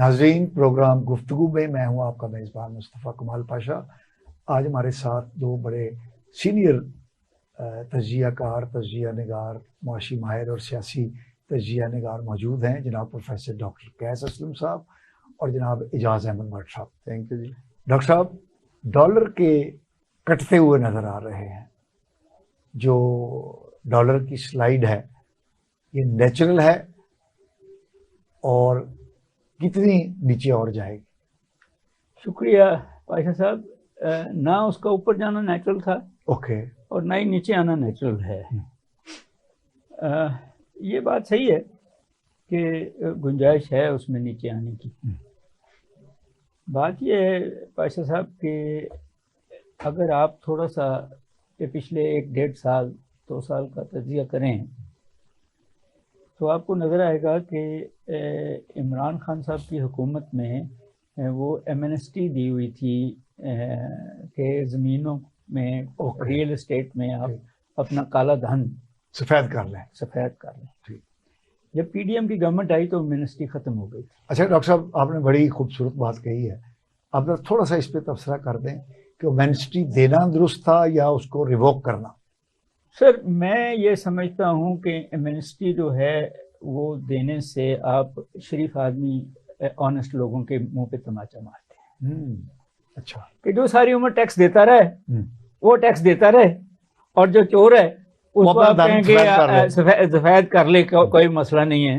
नाज़रीन, प्रोग्राम गुफ्तगू में मैं हूं आपका मेज़बान मुस्तफ़ा कमाल पाशा। आज हमारे साथ दो बड़े सीनियर तज्ज़ियाकार, तज्ज़िया निगार, मुआशी माहिर और सियासी तज्ज़िया निगार मौजूद हैं, जनाब प्रोफेसर डॉक्टर कैस असलम साहब और जनाब एजाज़ अहमद भट्ट साहब। Thank you ji. डॉक्टर साहब, डॉलर के कटते हुए नज़र आ रहे हैं। जो डॉलर की स्लाइड है ये नेचुरल है और कितनी नीचे और जाएगी? शुक्रिया पाशा साहब। ना उसका ऊपर जाना नेचुरल था ओके और ना ही नीचे आना नेचुरल है। ये बात सही है कि गुंजाइश है उसमें नीचे आने की। बात ये है पाशा साहब कि अगर आप थोड़ा सा ये पिछले 1-1.5 साल 2 साल का तज्जिया करें तो आपको नज़र आएगा कि इमरान खान साहब की हुकूमत में वो एमनेस्टी दी हुई थी कि ज़मीनों में रियल एस्टेट में आप अपना काला धन सफ़ेद कर लें। जब पीडीएम की गवर्नमेंट आई तो एमनेस्टी ख़त्म हो गई थी। अच्छा डॉक्टर साहब, आपने बड़ी खूबसूरत बात कही है। आप थोड़ा सा इस पर तबसरा कर दें कि एमनेस्टी देना दुरुस्त था या उसको रिवोक करना? सर, मैं ये समझता हूँ कि एमनेस्टी जो है वो देने से आप शरीफ आदमी ऑनेस्ट लोगों के मुंह पे तमाचा मारते हैं। अच्छा, कि जो सारी उम्र टैक्स देता रहे वो टैक्स देता रहे और जो चोर है उसको आप कहेंगे सफेद कर ले, कोई मसला नहीं है।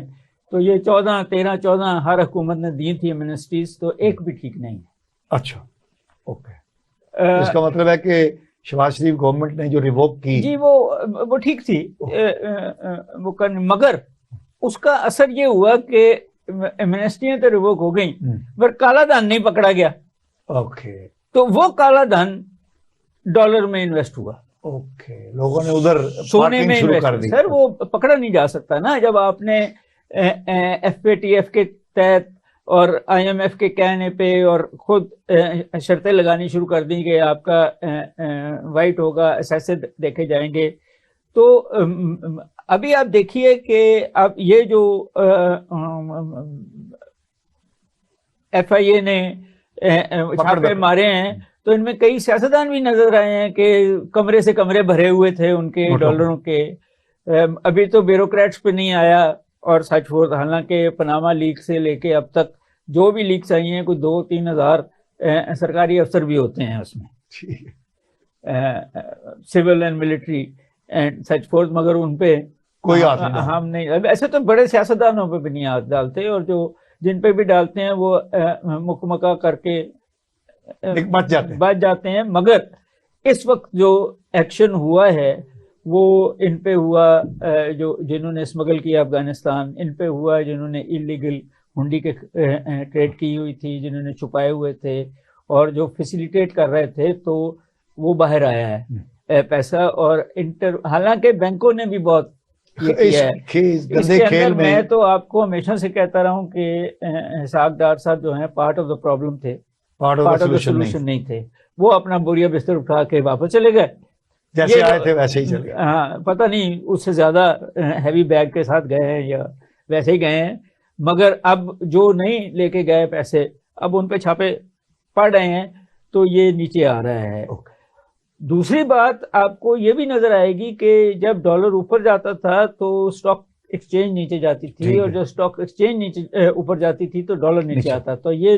तो ये 13-14 हर हुकूमत ने दी थी एमनेस्टीज, तो एक भी ठीक नहीं है। अच्छा, ओके। इसका मतलब है कि शहबाज शरीफ गवर्नमेंट ने जो रिवोक की जी वो ठीक थी वो कर, मगर उसका असर ये हुआ कि एमनेस्टियां तो रिवोक हो गई पर काला धन नहीं पकड़ा गया। ओके, तो वो काला धन डॉलर में इन्वेस्ट हुआ। ओके, लोगों ने उधर सोने में इन्वेस्ट कर दी। सर, वो पकड़ा नहीं जा सकता ना। जब आपने एफएटीएफ के तहत और आईएमएफ के कहने पे और खुद शर्तें लगानी शुरू कर दी कि आपका वाइट होगा, ऐसे देखे जाएंगे। तो अभी आप देखिए कि अब ये जो एफआईए ने छापे मारे हैं तो इनमें कई सियासतदान भी नजर आए हैं कि कमरे से कमरे भरे हुए थे उनके डॉलरों के। अभी तो ब्यूरोक्रेट्स पे नहीं आया और सच वो, हालांकि पनामा लीक से लेके अब तक जो भी लीक्स आई हैं, कोई 2-3 हज़ार सरकारी अफसर भी होते हैं उसमें, civil and military and such forth, मगर उन पे कोई हम नहीं। ऐसे तो बड़े सियासतदानों पे भी नहीं हाथ डालते और जो जिन पे भी डालते हैं वो मुकमका करके बच जाते हैं। मगर इस वक्त जो एक्शन हुआ है वो इन पे हुआ, जो जिन्होंने स्मगल किया अफगानिस्तान, इन पे हुआ जिन्होंने इलीगल हुंडी के ट्रेड की हुई थी, जिन्होंने छुपाए हुए थे और जो फैसिलिटेट कर रहे थे, तो वो बाहर आया है पैसा। और हालांकि बैंकों ने भी बहुत ये किया है इसके अंदर। मैं तो आपको हमेशा से कहता रहा हूँ कि सागदार साहब जो है पार्ट ऑफ द प्रॉब्लम थे, पार्ट ऑफ द सोल्यूशन नहीं थे। वो अपना बोरिया बिस्तर उठा के वापस चले गए, जैसे आए थे वैसे ही चले गए। हाँ, पता नहीं उससे ज्यादा हैवी बैग के साथ गए हैं या वैसे ही गए हैं। मगर अब जो नहीं लेके गए पैसे, अब उन पे छापे पड़ रहे हैं तो ये नीचे आ रहा है। दूसरी बात आपको ये भी नजर आएगी कि जब डॉलर ऊपर जाता था तो स्टॉक एक्सचेंज नीचे जाती थी और जब स्टॉक एक्सचेंज नीचे ऊपर जाती थी तो डॉलर नीचे आता। तो ये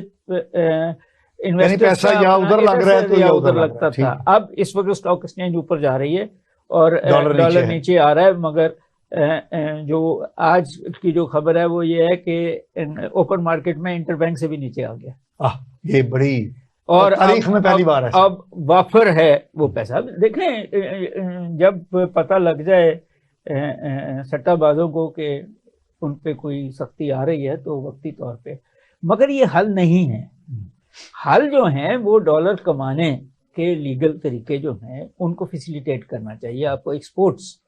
पैसा या उधर लग रहा है तो या उधर लगता था। अब इस वक्त स्टॉक एक्सचेंज ऊपर जा रही है और डॉलर नीचे आ रहा है। मगर जो आज की जो खबर है वो ये है कि ओपन मार्केट में इंटरबैंक से भी नीचे आ गया। ये बड़ी और तारीख में पहली बार है। अब वाफर है वो पैसा। देखें, जब पता लग जाए सट्टाबाजों को कि उन पे कोई सख्ती आ रही है तो वक्ती तौर पे, मगर ये हल नहीं है। हल जो है वो डॉलर कमाने के लीगल तरीके जो हैं उनको फैसिलिटेट करना चाहिए। आपको एक्सपोर्ट्स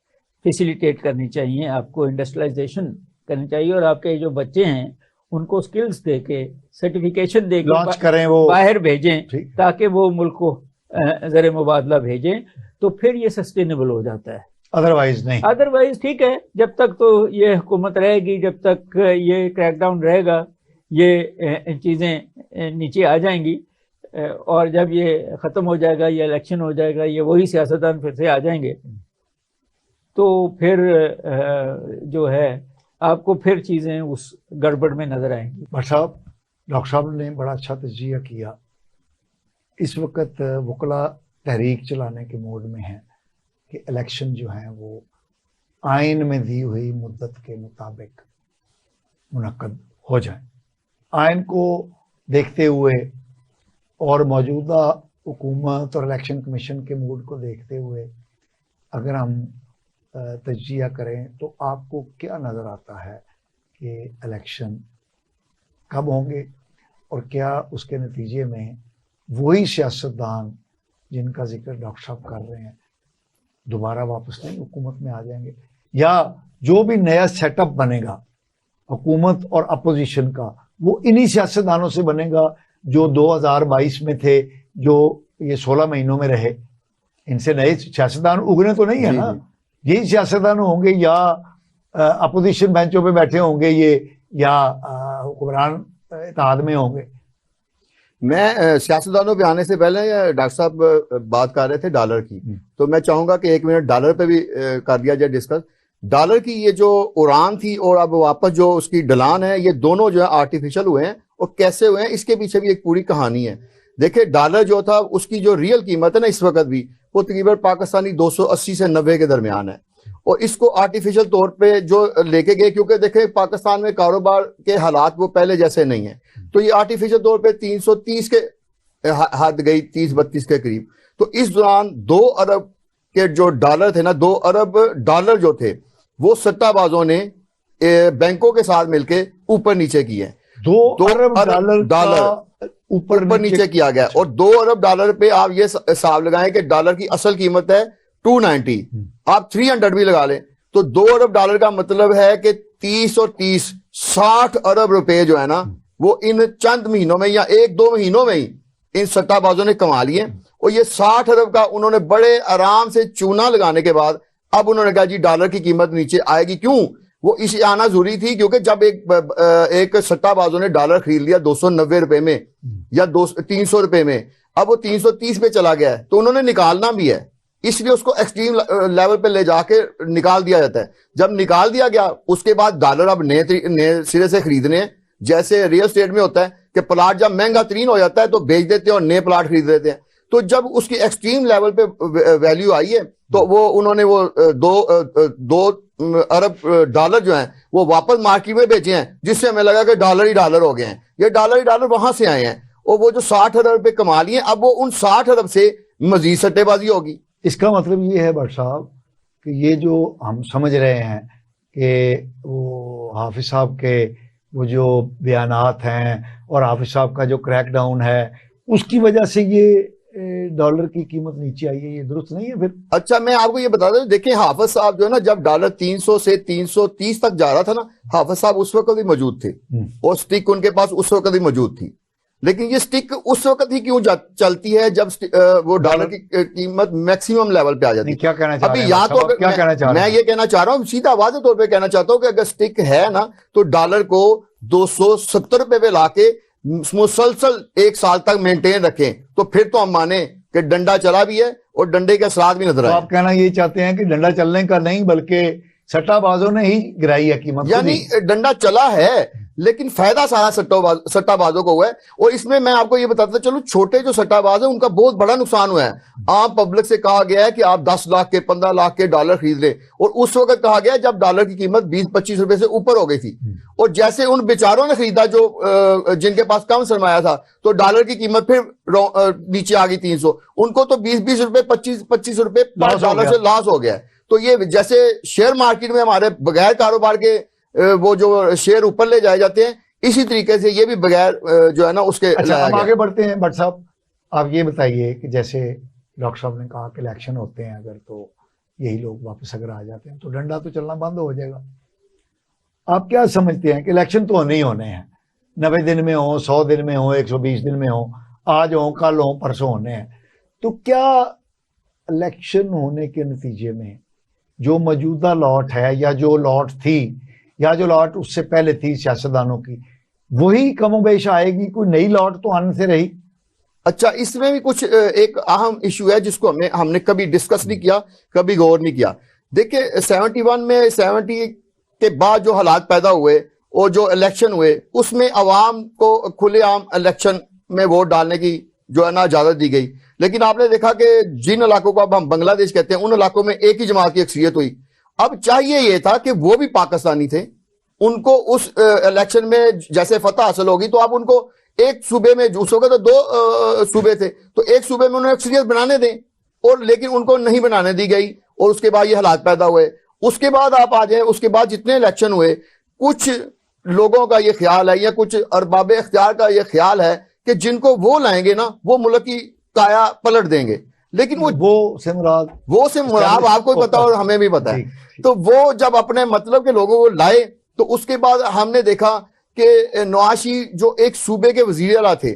फैसिलिटेट करनी चाहिए, आपको इंडस्ट्रियलाइजेशन करनी चाहिए और आपके जो बच्चे हैं उनको स्किल्स दे के, सर्टिफिकेशन दे के करें, वो बाहर भेजें ताकि वो मुल्क को ज़र मुबादला भेजें, तो फिर ये सस्टेनेबल हो जाता है। अदरवाइज नहीं। अदरवाइज ठीक है, जब तक तो ये हुकूमत रहेगी, जब तक ये क्रैकडाउन रहेगा, ये चीज़ें नीचे आ जाएंगी, और जब ये ख़त्म हो जाएगा, ये इलेक्शन हो जाएगा, ये वही सियासतदान फिर से आ जाएंगे, तो फिर जो है आपको फिर चीज़ें उस गड़बड़ में नज़र आएंगी। भट्ट साहब, डॉक्टर साहब ने बड़ा अच्छा तजिया किया। इस वक्त वकला तहरीक चलाने के मूड में हैं कि इलेक्शन जो हैं वो आइन में दी हुई मुद्दत के मुताबिक मुनक्कद हो जाए। आइन को देखते हुए और मौजूदा हुकूमत और इलेक्शन कमीशन के मूड को देखते हुए अगर हम तजिया करें तो आपको क्या नज़र आता है कि इलेक्शन कब होंगे और क्या उसके नतीजे में वही सियासतदान जिनका जिक्र डॉक्टर साहब कर रहे हैं दोबारा वापस नहीं हुकूमत में आ जाएंगे, या जो भी नया सेटअप बनेगा हुकूमत और अपोजिशन का वो इन्हीं सियासतदानों से बनेगा जो 2022 में थे, जो ये 16 महीनों में रहे? इनसे नए सियासतदान उगने तो नहीं है ना, यही सियासतदान होंगे या अपोजिशन बेंचों पे बैठे होंगे ये, या हुक्मरान इत्तेहाद में होंगे। मैं सियासतदानों पे आने से पहले डॉक्टर साहब बात कर रहे थे डॉलर की, तो मैं चाहूंगा कि 1 मिनट डॉलर पे भी कर दिया जाए डिस्कस। डॉलर की ये जो उड़ान थी और अब वापस जो उसकी ढलान है, ये दोनों जो है आर्टिफिशियल हुए हैं, और कैसे हुए हैं इसके पीछे भी एक पूरी कहानी है। देखिए, डॉलर जो था उसकी जो रियल कीमत है ना इस वक्त भी, वो तकरीबन पाकिस्तानी 280 से 90 के दरमियान है, और इसको आर्टिफिशियल तौर पे जो लेके गए, क्योंकि देखे पाकिस्तान में कारोबार के हालात वो पहले जैसे नहीं है, तो ये आर्टिफिशियल तौर पे 330 के हद गई, 30-32 के करीब। तो इस दौरान 2 अरब के जो डॉलर थे ना, 2 अरब डॉलर जो थे वो सट्टाबाजों ने बैंकों के साथ मिलके ऊपर नीचे किए। 2 अरब डॉलर ऊपर नीचे किया गया, और 2 अरब डॉलर पे आप ये हिसाब लगाएं कि डॉलर की असल कीमत है 290, आप 300 भी लगा लें तो 2 अरब डॉलर का मतलब है कि 30 और 30 60 अरब रुपए जो है ना वो इन चंद महीनों में या 1-2 महीनों में ही इन सट्टाबाजों ने कमा लिए। और ये 60 अरब का उन्होंने बड़े आराम से चूना लगाने के बाद अब उन्होंने कहा जी डॉलर की कीमत नीचे आएगी। क्यों? वो इसे आना जरूरी थी, क्योंकि जब एक सट्टाबाजों ने डॉलर खरीद लिया 290 रुपए में या 300 रुपए में, अब वो 330 पे चला गया है, तो उन्होंने निकालना भी है, इसलिए उसको एक्सट्रीम लेवल पे ले जाके निकाल दिया जाता है। जब निकाल दिया गया उसके बाद डॉलर अब नए सिरे से खरीदने हैं। जैसे रियल एस्टेट में होता है कि प्लाट जब महंगा तरीन हो जाता है तो बेच देते हैं और नए प्लाट खरीद लेते हैं, तो जब उसकी एक्सट्रीम लेवल पे वैल्यू आई है तो वो उन्होंने वो 2 अरब डॉलर जो हैं वो वापस मार्केट में बेचे हैं, जिससे हमें लगा कि डॉलर ही डॉलर हो गए हैं। ये डॉलर ही डॉलर वहां से आए हैं, और वो जो 60 अरब पे कमा लिए, अब वो उन 60 अरब से मजीद सट्टेबाजी होगी। इसका मतलब ये है भट्ट साहब कि ये जो हम समझ रहे हैं कि वो हाफिज साहब के वो जो बयानात हैं और हाफिज साहब का जो क्रैकडाउन है उसकी वजह से ये डॉलर की कीमत नीचे आई है, ये दुरुस्त नहीं है फिर? अच्छा, मैं आपको ये बता दूं, देखिए हाफिज साहब जो है ना, जब डॉलर 300 से 330 तक जा रहा था ना, हाफिज साहब उस वक्त भी मौजूद थे और स्टिक उनके पास उस वक्त भी मौजूद थी। लेकिन ये स्टिक उस वक्त ही क्यों चलती है जब वो डॉलर की कीमत मैक्सिमम लेवल पे आ जाती है? क्या कहना चाह रहे हैं? अभी या तो मैं ये कहना चाह रहा हूँ, सीधा वाज़ेह तौर पे कहना चाहता हूँ कि अगर स्टिक है ना तो डॉलर को 270 रुपए पे लाके मुसलसल 1 साल तक मेंटेन रखें, तो फिर तो हम माने कि डंडा चला भी है और डंडे के असरात भी नजर आए। आप कहना ये चाहते हैं कि डंडा चलने का नहीं बल्कि सट्टाबाजों ने ही गिराई है कीमत? यानी डंडा चला है लेकिन फायदा सारा सट्टाबाजों को हुआ है। और इसमें मैं आपको ये बताता चलो, छोटे जो सट्टाबाज है उनका बहुत बड़ा नुकसान हुआ है। आम पब्लिक से कहा गया है कि आप 10 लाख के 15 लाख के डॉलर खरीद लें, और उस वक्त कहा गया जब डॉलर की कीमत 20-25 रुपए से ऊपर हो गई थी, और जैसे उन बेचारों ने खरीदा जो जिनके पास कम सरमाया था, तो डॉलर की कीमत फिर नीचे आ गई 300, उनको तो 20-20 रुपए 25-25 रुपए डॉलर से लॉस हो गया। तो ये जैसे शेयर मार्केट में हमारे बगैर कारोबार के वो जो शेयर ऊपर ले जाए जाते हैं, इसी तरीके से ये भी बगैर जो है ना उसके। अच्छा, हम आगे बढ़ते हैं। भट्ट साहब, आप ये बताइए कि जैसे डॉक्टर साहब ने कहा कि इलेक्शन होते हैं अगर, तो यही लोग वापस अगर आ जाते हैं तो डंडा तो चलना बंद हो जाएगा। आप क्या समझते हैं कि इलेक्शन तो होने ही होने हैं, 90 दिन में हो, 100 दिन में हो, 120 दिन में हो, आज हो, कल हो, परसों होने हैं, तो क्या इलेक्शन होने के नतीजे में जो मौजूदा लॉट है या जो लॉट थी या जो लॉट उससे पहले थी सियासतदानों की, वही कमोबेश आएगी, कोई नई लौट तो आने से रही। अच्छा, इसमें भी कुछ एक अहम इशू है जिसको हमने कभी डिस्कस नहीं किया, कभी गौर नहीं किया। देखिए 71 में 70 के बाद जो हालात पैदा हुए और जो इलेक्शन हुए, उसमें अवाम को खुलेआम इलेक्शन में वोट डालने की जो है ना इजाजत दी गई। लेकिन आपने देखा कि जिन इलाकों को अब हम बांग्लादेश कहते हैं, उन इलाकों में एक ही जमात की अक्सरियत हुई। अब चाहिए ये था कि वो भी पाकिस्तानी थे, उनको उस इलेक्शन में जैसे फतह हासिल होगी तो आप उनको एक सूबे में, उस वक्त तो 2 सूबे थे, तो एक सूबे में उन्हें अक्सरियत बनाने दें, और लेकिन उनको नहीं बनाने दी गई और उसके बाद ये हालात पैदा हुए। उसके बाद आप आ जाए, उसके बाद जितने इलेक्शन हुए, कुछ लोगों का ये ख्याल है या कुछ अरबाब इख्तियार का ये ख्याल है कि जिनको वो लाएंगे ना, वो मुल्क की काया पलट देंगे। लेकिन वो से मुराद आपको पता और हमें भी पता है। तो वो जब अपने मतलब के लोगों को लाए, तो उसके बाद हमने देखा कि नवाशी जो एक सूबे के वजीर आला थे,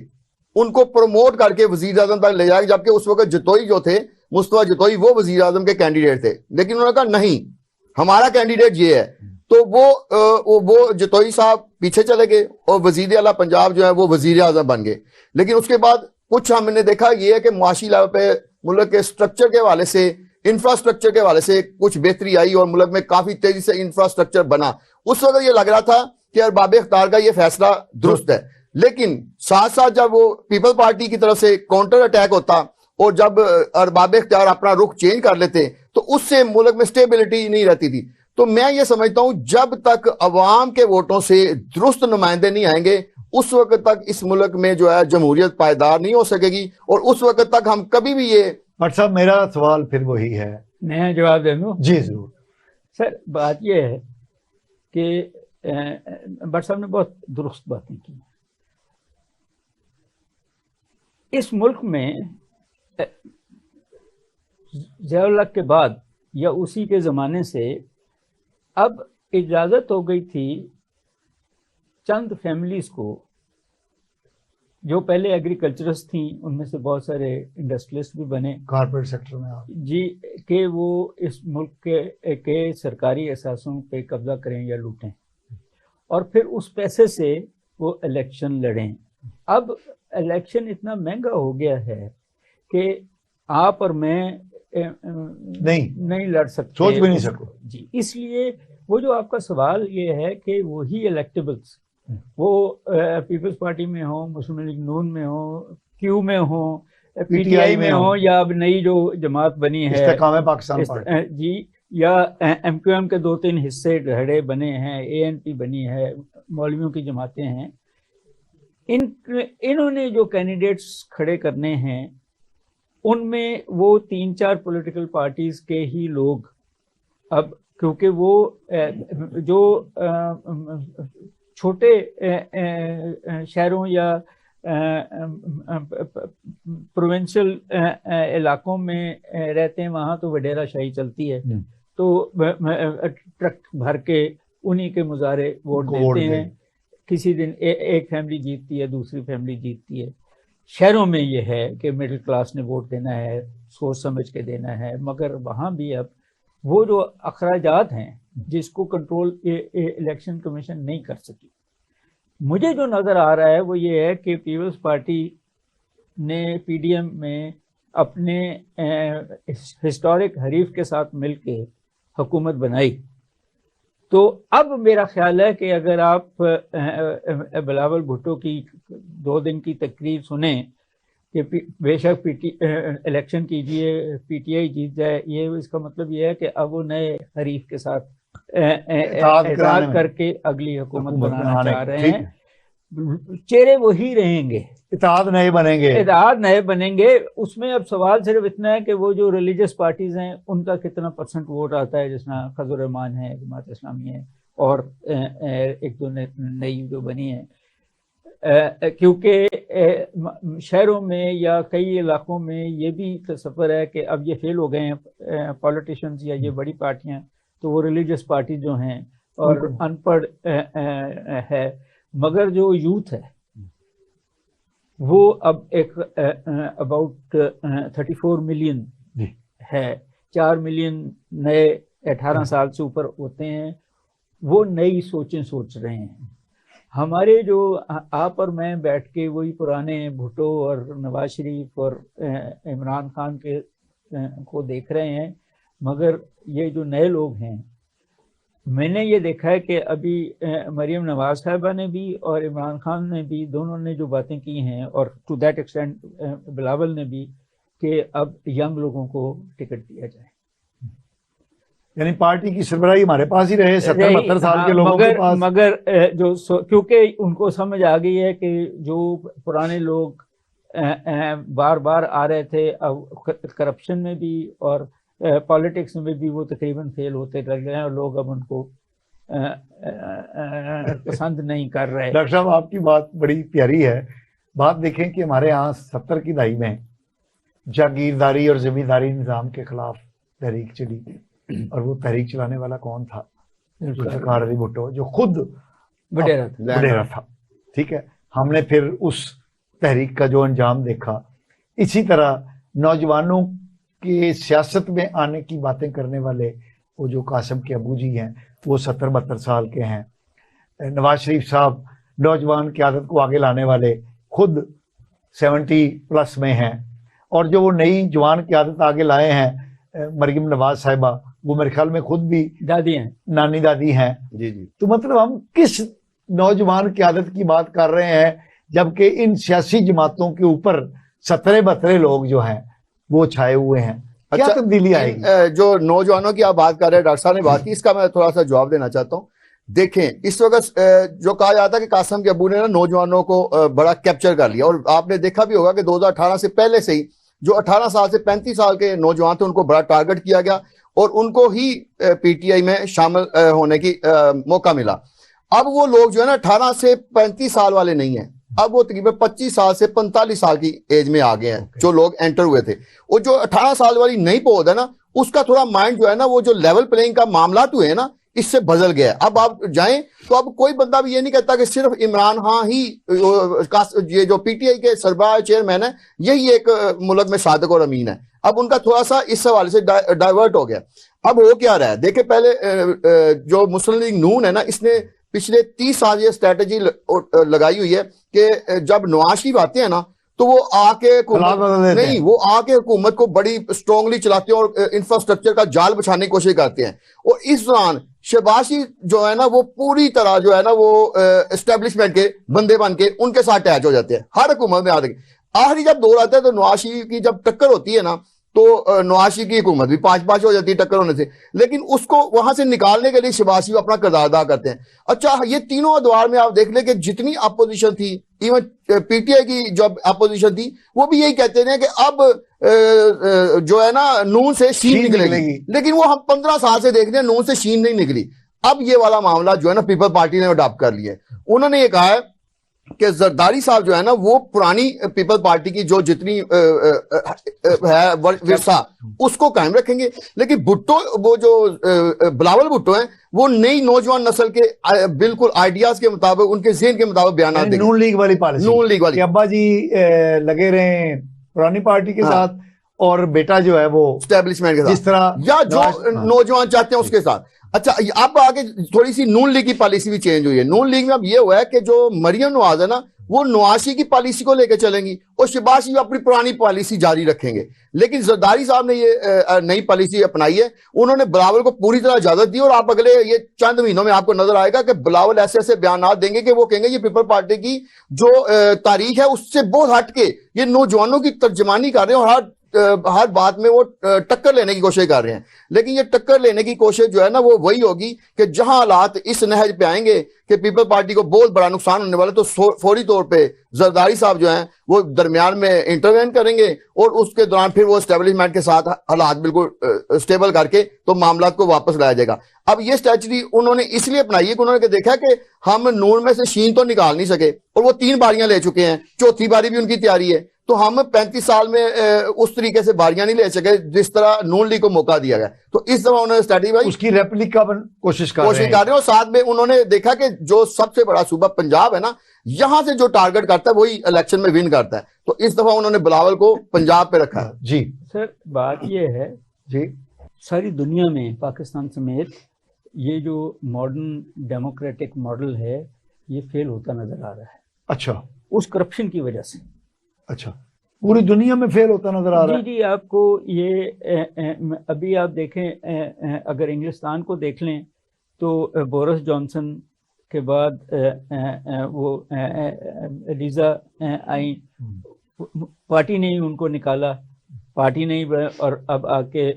उनको प्रमोट करके वजीर आजम तक ले जाए, जबकि उस वक्त जतोई जो थे, मुस्तफा जतोई, वो वजीर आजम के कैंडिडेट थे। लेकिन उन्होंने कहा नहीं, हमारा कैंडिडेट ये है। तो वो जतोई साहब पीछे चले गए और वजीर आला पंजाब जो है वो वजीर आजम बन गए। लेकिन उसके बाद कुछ हमने देखा ये है कि मुआशी लेवल पे मुल्क के स्ट्रक्चर के हवाले से, इंफ्रास्ट्रक्चर के हवाले से कुछ बेहतरी आई और मुल्क में काफी तेजी से इंफ्रास्ट्रक्चर बना। उस वक्त ये लग रहा था कि अरबाब इख्तियार का ये फैसला दुरुस्त है। लेकिन साथ साथ जब वो पीपल पार्टी की तरफ से काउंटर अटैक होता और जब अरबाब इख्तियार अपना रुख चेंज कर लेते, तो उससे मुल्क में स्टेबिलिटी नहीं रहती थी। तो मैं ये समझता हूं जब तक अवाम के वोटों से दुरुस्त नुमाइंदे नहीं आएंगे, उस वक्त तक इस मुल्क में जो है जमहूरियत पायदार नहीं हो सकेगी, और उस वक्त तक हम कभी भी ये। भट्ट साहब, मेरा सवाल फिर वही है, मैं जवाब दे दूं? जी जरूर सर। बात यह है कि भट्ट साहब ने बहुत दुरुस्त बातें की। इस मुल्क में ज़िया-उल हक के बाद या उसी के ज़माने से अब इजाज़त हो गई थी चंद फैमिलीज़ को, जो पहले एग्रीकल्चरस्ट थी, उनमें से बहुत सारे इंडस्ट्रियलिस्ट भी बने कॉर्पोरेट सेक्टर में आप जी, कि वो इस मुल्क के सरकारी असासों पे कब्जा करें या लूटें, और फिर उस पैसे से वो इलेक्शन लड़ें। अब इलेक्शन इतना महंगा हो गया है कि आप और मैं नहीं लड़ सकते, सोच भी नहीं सको जी। इसलिए वो जो आपका सवाल ये है कि वही इलेक्टेबल्स, वो पीपल्स पार्टी में हो, मुस्लिम लीग नून में हो, क्यू में हो, पीटीआई में हो, या अब नई जो जमात बनी है इस्तेकाम पाकिस्तान पार्टी जी, या एमक्यूएम के 2-3 हिस्से ढड़े बने हैं, एएनपी बनी है, मौलवियों की जमातें हैं, इन्होंने जो कैंडिडेट्स खड़े करने हैं, उनमें वो 3-4 पॉलिटिकल पार्टीज के ही लोग, अब क्योंकि वो जो छोटे शहरों या प्रोविंशियल इलाकों में रहते हैं, वहाँ तो वडेरा शाही चलती है, तो ट्रक भर के उन्हीं के मुजारे वोट देते हैं। किसी दिन एक फैमिली जीतती है, दूसरी फैमिली जीतती है। शहरों में ये है कि मिडिल क्लास ने वोट देना है, सोच समझ के देना है, मगर वहाँ भी अब वो जो अखराजात हैं जिसको कंट्रोल इलेक्शन कमीशन नहीं कर सकी। मुझे जो नज़र आ रहा है वो ये है कि पीपल्स पार्टी ने पीडीएम में अपने हिस्टोरिक हरीफ के साथ मिलके हुकूमत बनाई, तो अब मेरा ख्याल है कि अगर आप बिलावल भुट्टो की 2 दिन की तकरीर सुने कि बेशक इलेक्शन कीजिए, पीटीआई जीत जाए, ये इसका मतलब ये है कि अब वो नए हरीफ के साथ इत्तेहाद करके अगली हुकूमत बनाना चाह रहे हैं। चेहरे वही रहेंगे, इत्तेहाद नए बनेंगे। उसमें अब सवाल सिर्फ इतना है कि वो जो रिलीजियस पार्टीज हैं उनका कितना % वोट आता है, जिसमें खजर रहमान है, जमात इस्लामी है, और 1-2 नई जो बनी है, क्योंकि शहरों में या कई इलाकों में ये भी तस्वर है कि अब ये फेल हो गए हैं पॉलिटिशियंस या ये बड़ी पार्टियां, तो वो रिलीजियस पार्टी जो हैं और अनपढ़ है, मगर जो यूथ है वो अब एक अबाउट 34 मिलियन है, 4 मिलियन नए 18 साल से ऊपर होते हैं, वो नई सोचें सोच रहे हैं। हमारे जो आप और मैं बैठ के वही पुराने भुट्टो और नवाज शरीफ और इमरान खान के को देख रहे हैं, मगर ये जो नए लोग हैं, मैंने ये देखा है कि अभी मरीम नवाज साहिबा ने भी और इमरान खान ने भी, दोनों ने जो बातें की हैं, और टू दैट एक्सटेंट बिलावल ने भी, कि अब यंग लोगों को टिकट दिया जाए। यानी पार्टी की सरबराही हमारे पास ही रहे 70-72 साल के लोगों के पास। मगर क्योंकि उनको समझ आ गई है कि जो पुराने लोग बार बार आ रहे थे, अब करप्शन में भी और पॉलिटिक्स में भी वो तकरीबन फेल होते रह गए हैं और लोग अब उनको पसंद नहीं कर रहे। डॉक्टर साहब, आपकी बात बड़ी प्यारी है। बात देखें कि हमारे यहाँ 70 की दहाई में जागीरदारी और जमींदारी निज़ाम के खिलाफ तहरीक चली, और वो तहरीक चलाने वाला कौन था? जुल्फ़िकार अली भुट्टो, जो खुद वडेरा था। ठीक है, हमने फिर उस तहरीक का जो अंजाम देखा। इसी तरह नौजवानों के सियासत में आने की बातें करने वाले वो जो कासिम के अबू जी हैं, वो 70-72 साल के हैं। नवाज शरीफ साहब नौजवान क़यादत को आगे लाने वाले खुद 70+ में हैं, और जो वो नई जवान क़यादत आगे लाए हैं मरीम नवाज साहिबा, वो मेरे ख्याल में खुद भी दादी हैं, नानी दादी हैं। जी जी। तो मतलब हम किस नौजवान क़यादत की बात कर रहे हैं, जबकि इन सियासी जमातों के ऊपर 70-72 लोग जो हैं वो छाए हुए हैं। क्या तब्दीली आएगी? जो नौजवानों की आप बात कर रहे हैं, डॉक्टर साहब ने बात की, इसका मैं थोड़ा सा जवाब देना चाहता हूँ। देखें, इस वक्त जो कहा जाता है कि कासिम के अबू ने ना नौजवानों को बड़ा कैप्चर कर लिया, और आपने देखा भी होगा कि 2018 से पहले से ही जो 18 साल से 35 साल के नौजवान थे उनको बड़ा टारगेट किया गया और उनको ही पीटीआई में शामिल होने की मौका मिला। अब वो लोग जो है ना 18 से 35 साल वाले नहीं है, अब वो तकरीबन 25 साल से 45 साल की एज में आ गए हैं। जो लोग एंटर हुए थे, और जो 18 साल वाली नई पौध है ना, उसका थोड़ा माइंड जो है ना, वो जो लेवल प्लेइंग का मामला हुए हैं ना, इससे बदल गया। अब आप जाएं तो अब कोई बंदा भी ये नहीं कहता कि सिर्फ इमरान खान ही ये जो पीटीआई के सरबराह चेयरमैन है, यही एक मुल्क में सादिक और अमीन है। अब उनका थोड़ा सा इस हवाले से डाइवर्ट हो गया। अब हो क्या रहा है, देखिए, पहले जो मुस्लिम लीग नून है ना, इसने पिछले 30 साल ये स्ट्रेटेजी लगाई हुई है कि जब नवाज शरीफ आते हैं ना, तो वो आके नहीं, वो आके हुकूमत को बड़ी स्ट्रांगली चलाते हैं और इंफ्रास्ट्रक्चर का जाल बिछाने की कोशिश करते हैं। और इस दौरान शहबाज शरीफ जो है ना, वो पूरी तरह जो है ना, वो एस्टेब्लिशमेंट के बंदे बन के उनके साथ अटैच हो जाते हैं हर हुकूमत में। आखिरी जब दौर आता है तो नवाज शरीफ की जब टक्कर होती है ना, तो नवाज शरीफ की हुकूमत भी 5-5 हो जाती है टक्कर होने से, लेकिन उसको वहां से निकालने के लिए शहबाज शरीफ अपना किरदार अदा करते हैं। अच्छा, ये तीनों अदवार में आप देख लें कि जितनी अपोजिशन थी, इवन पीटीआई की जो अपोजिशन थी, वो भी यही कहते हैं कि अब जो है ना, नून से शीन निकलेगी, लेकिन वो हम 15 साल से देख रहे हैं, नून से शीन नहीं निकली। अब ये वाला मामला जो है ना, पीपल पार्टी ने अडॉप्ट कर लिया है। उन्होंने ये कहा है कि जरदारी साहब जो है ना, वो पुरानी पीपल पार्टी की जो जितनी है विरसा, उसको कायम रखेंगे, लेकिन भुट्टो, वो जो बिलावल भुट्टो हैं, वो नई नौजवान नस्ल के बिल्कुल आइडियाज के मुताबिक, उनके ज़हन के मुताबिक बयान देंगे। नून लीग वाली पॉलिसी, नून लीग वाली, अब्बा जी लगे रहे पुरानी पार्टी के साथ, और बेटा जो है वो स्टैब्लिशमेंट के साथ, जिस तरह या जो नौजवान चाहते हैं उसके साथ। अच्छा, अब आगे थोड़ी सी नून लीग की पॉलिसी भी चेंज हुई है। नून लीग में अब ये हुआ है कि जो मरियम नवाज है ना, वो नवाशी की पॉलिसी को लेकर चलेंगी और शहबाज शरीफ अपनी पुरानी पॉलिसी जारी रखेंगे। लेकिन जरदारी साहब ने ये नई पॉलिसी अपनाई है। उन्होंने बिलावल को पूरी तरह इजाजत दी, और आप अगले ये चंद महीनों में आपको नजर आएगा कि बिलावल ऐसे ऐसे बयान देंगे कि वो कहेंगे ये पीपल पार्टी की जो तारीख है उससे बहुत हट के ये नौजवानों की तर्जमानी कर रहे हैं, और हर बात में वो टक्कर लेने की कोशिश कर रहे हैं। लेकिन ये टक्कर लेने की कोशिश जो है ना, वो वही होगी कि जहां हालात इस नहज पे आएंगे कि पीपल पार्टी को बहुत बड़ा नुकसान होने वाला, तो फौरी तौर पे जरदारी साहब जो हैं वो दरमियान में इंटरवेन करेंगे, और उसके दौरान फिर वो एस्टेब्लिशमेंट के साथ हालात बिल्कुल स्टेबल करके तो मामला को वापस लाया जाएगा। अब ये स्ट्रेटजी उन्होंने इसलिए अपनाई है कि उन्होंने देखा कि हम नून में से शीन तो निकाल नहीं सके, और वो 3 बारियां ले चुके हैं, चौथी बारी भी उनकी तैयारी है, तो हम 35 साल में उस तरीके से बारियां नहीं ले सके जिस तरह नून लीग को मौका दिया गया। तो इस दफा उन्होंने स्ट्रेटजी भाई उसकी रेप्लिका कोशिश कर रहे हैं, और साथ में उन्होंने देखा कि जो सबसे बड़ा सूबा पंजाब है ना, यहां से जो टारगेट करता है वही इलेक्शन में विन करता है। तो इस दफा उन्होंने बिलावल को पंजाब पे रखा है। जी सर, बात यह है जी, सारी दुनिया में पाकिस्तान समेत ये जो मॉडर्न डेमोक्रेटिक मॉडल है, ये फेल होता नजर आ रहा है। अच्छा, उस करप्शन की वजह से। अच्छा, पूरी दुनिया में फेल होता नजर आ रहा है। जी, आपको ये अभी आप देखें, अगर इंग्लिस्तान को देख लें तो बोरिस जॉनसन के बाद वो लीजा आई, पार्टी ने ही उनको निकाला, पार्टी ने ही, और अब आके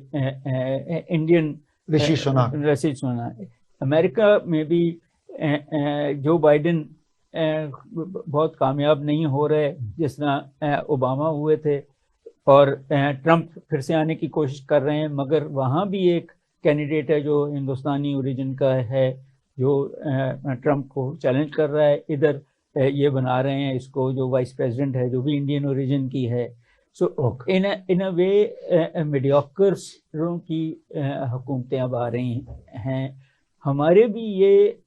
इंडियन ऋषि सुनक। अमेरिका में भी जो बाइडेन बहुत कामयाब नहीं हो रहे जिस तरह ओबामा हुए थे, और ट्रंप फिर से आने की कोशिश कर रहे हैं, मगर वहाँ भी एक कैंडिडेट है जो हिंदुस्तानी ओरिजिन का है जो ट्रंप को चैलेंज कर रहा है। इधर ये बना रहे हैं इसको जो वाइस प्रेसिडेंट है जो भी इंडियन ओरिजिन की है। सो इन अ वे मीडियोकर्स की हुकूमतें अब आ रही हैं। हमारे भी ये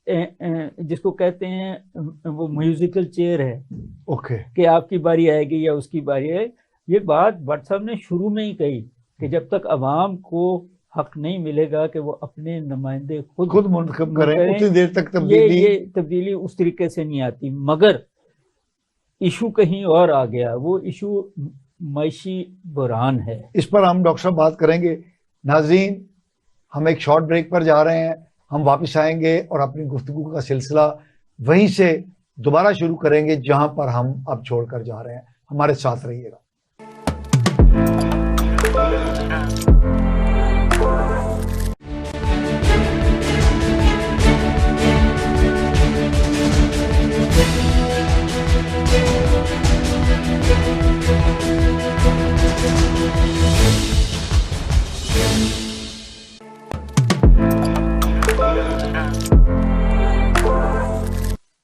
जिसको कहते हैं वो म्यूजिकल चेयर है, ओके, कि आपकी बारी आएगी या उसकी बारी है। ये बात भट्ट साहब ने शुरू में ही कही कि जब तक अवाम को हक नहीं मिलेगा कि वो अपने नुमाइंदे खुद मुंतखब करें, उतनी देर तक ये तब्दीली उस तरीके से नहीं आती। मगर इशू कहीं और आ गया, वो इशू मईशी बुरहान है। इस पर हम डॉक्टर साहब बात करेंगे। नाज़रीन, हम एक शॉर्ट ब्रेक पर जा रहे हैं, हम वापस आएंगे और अपनी गुफ्तगू का सिलसिला वहीं से दोबारा शुरू करेंगे जहां पर हम अब छोड़कर जा रहे हैं। हमारे साथ रहिएगा।